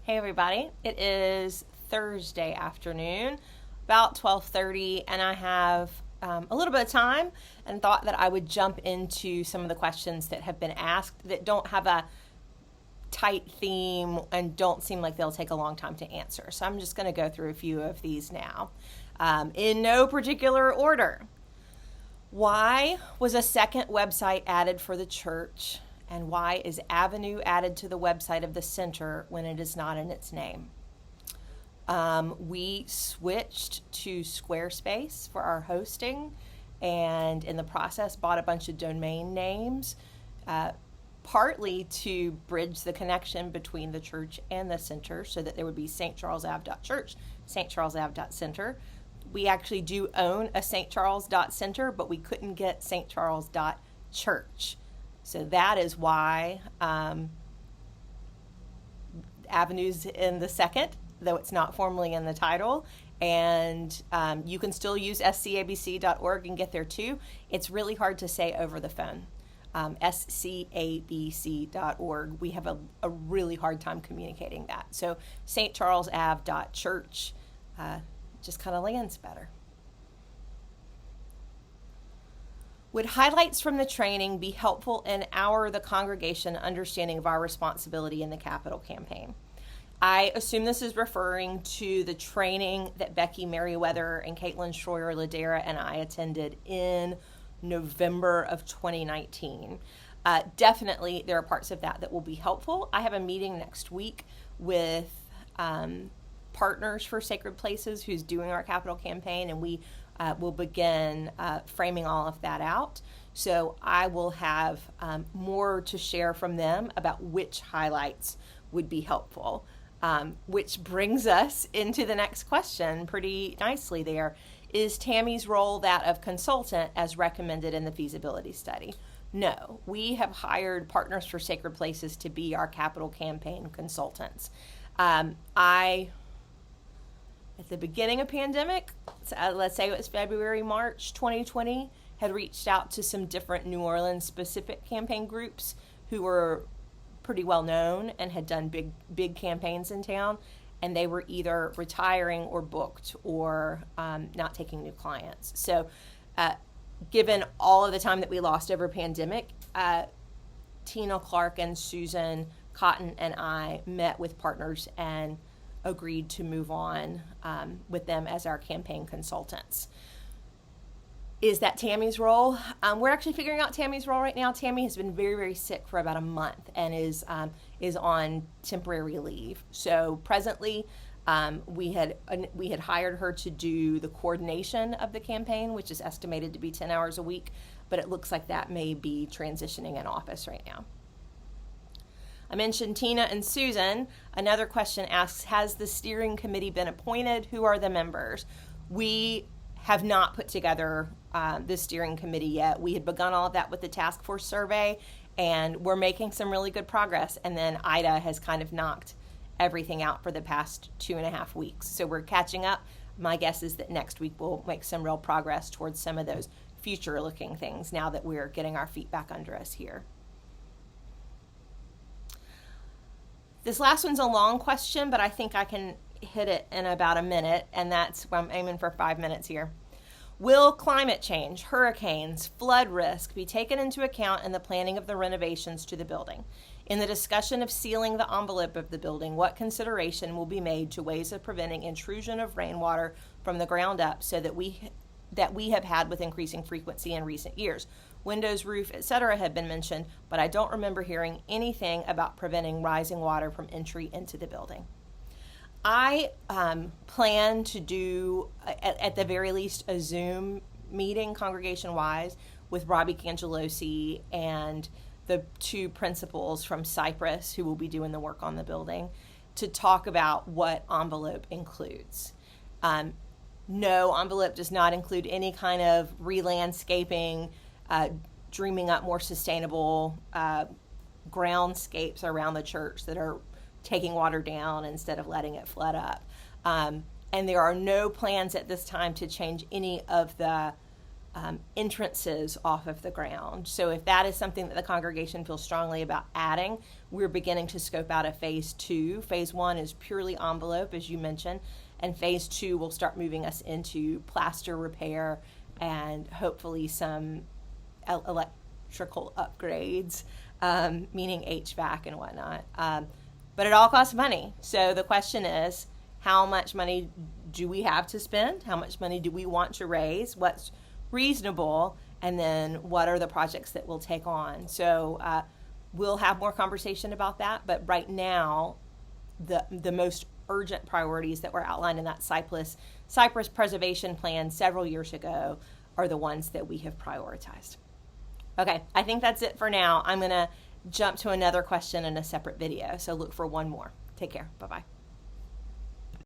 Hey everybody, it is Thursday afternoon, about 12:30, and I have a little bit of time and thought that I would jump into some of the questions that have been asked that don't have a tight theme and don't seem like they'll take a long time to answer. So I'm just going to go through a few of these now in no particular order. Why was a second website added for the church? And why is Avenue added to the website of the center when it is not in its name? We switched to Squarespace for our hosting, and in the process bought a bunch of domain names, partly to bridge the connection between the church and the center so that there would be stcharlesave.church, stcharlesave.center. We actually do own a stcharles.center, but we couldn't get stcharles.church. So that is why Avenue's in the second, though it's not formally in the title. And you can still use scabc.org and get there too. It's really hard to say over the phone. scabc.org. We have a really hard time communicating that. So stcharlesave.church just kind of lands better. Would highlights from the training be helpful in the congregation understanding of our responsibility in the capital campaign? I assume this is referring to the training that Becky Merriweather and Caitlin Schroyer-Ladera and I attended in November of 2019. Definitely there are parts of that will be helpful. I have a meeting next week with Partners for Sacred Places who's doing our capital campaign, and we will begin framing all of that out. So I will have more to share from them about which highlights would be helpful, which brings us into the next question pretty nicely there. Is Tammy's role that of consultant as recommended in the feasibility study? No, we have hired Partners for Sacred Places to be our capital campaign consultants. At the beginning of pandemic, let's say it was February, March 2020, had reached out to some different New Orleans specific campaign groups who were pretty well known and had done big campaigns in town, and they were either retiring or booked or not taking new clients. So given all of the time that we lost over pandemic, Tina Clark and Susan Cotton and I met with Partners and agreed to move on with them as our campaign consultants. Is that Tammy's role? We're actually figuring out Tammy's role right now. Tammy has been very, very sick for about a month and is on temporary leave. So presently, we had hired her to do the coordination of the campaign, which is estimated to be 10 hours a week, but it looks like that may be transitioning in office right now. I mentioned Tina and Susan. Another question asks, has the steering committee been appointed? Who are the members? We have not put together the steering committee yet. We had begun all of that with the task force survey, and we're making some really good progress. And then Ida has kind of knocked everything out for the past 2.5 weeks. So we're catching up. My guess is that next week we'll make some real progress towards some of those future-looking things now that we're getting our feet back under us here. This last one's a long question, but I think I can hit it in about a minute, and that's why I'm aiming for 5 minutes here. Will climate change, hurricanes, flood risk be taken into account in the planning of the renovations to the building? In the discussion of sealing the envelope of the building, what consideration will be made to ways of preventing intrusion of rainwater from the ground up so that we have had with increasing frequency in recent years? Windows, roof, etc. have been mentioned, but I don't remember hearing anything about preventing rising water from entry into the building. I plan to do, at the very least, a Zoom meeting congregation-wise with Robbie Cangelosi and the two principals from Cypress who will be doing the work on the building to talk about what envelope includes. No, envelope does not include any kind of re-landscaping, dreaming up more sustainable groundscapes around the church that are taking water down instead of letting it flood up. And there are no plans at this time to change any of the entrances off of the ground. So if that is something that the congregation feels strongly about adding, we're beginning to scope out a phase 2. Phase 1 is purely envelope, as you mentioned, and phase 2 will start moving us into plaster repair and hopefully some electrical upgrades, meaning HVAC and whatnot. But it all costs money. So the question is, how much money do we have to spend? How much money do we want to raise? What's reasonable? And then what are the projects that we'll take on? So we'll have more conversation about that. But right now, the most urgent priorities that were outlined in that Cypress preservation plan several years ago are the ones that we have prioritized. Okay, I think that's it for now. I'm going to jump to another question in a separate video. So look for one more. Take care. Bye-bye.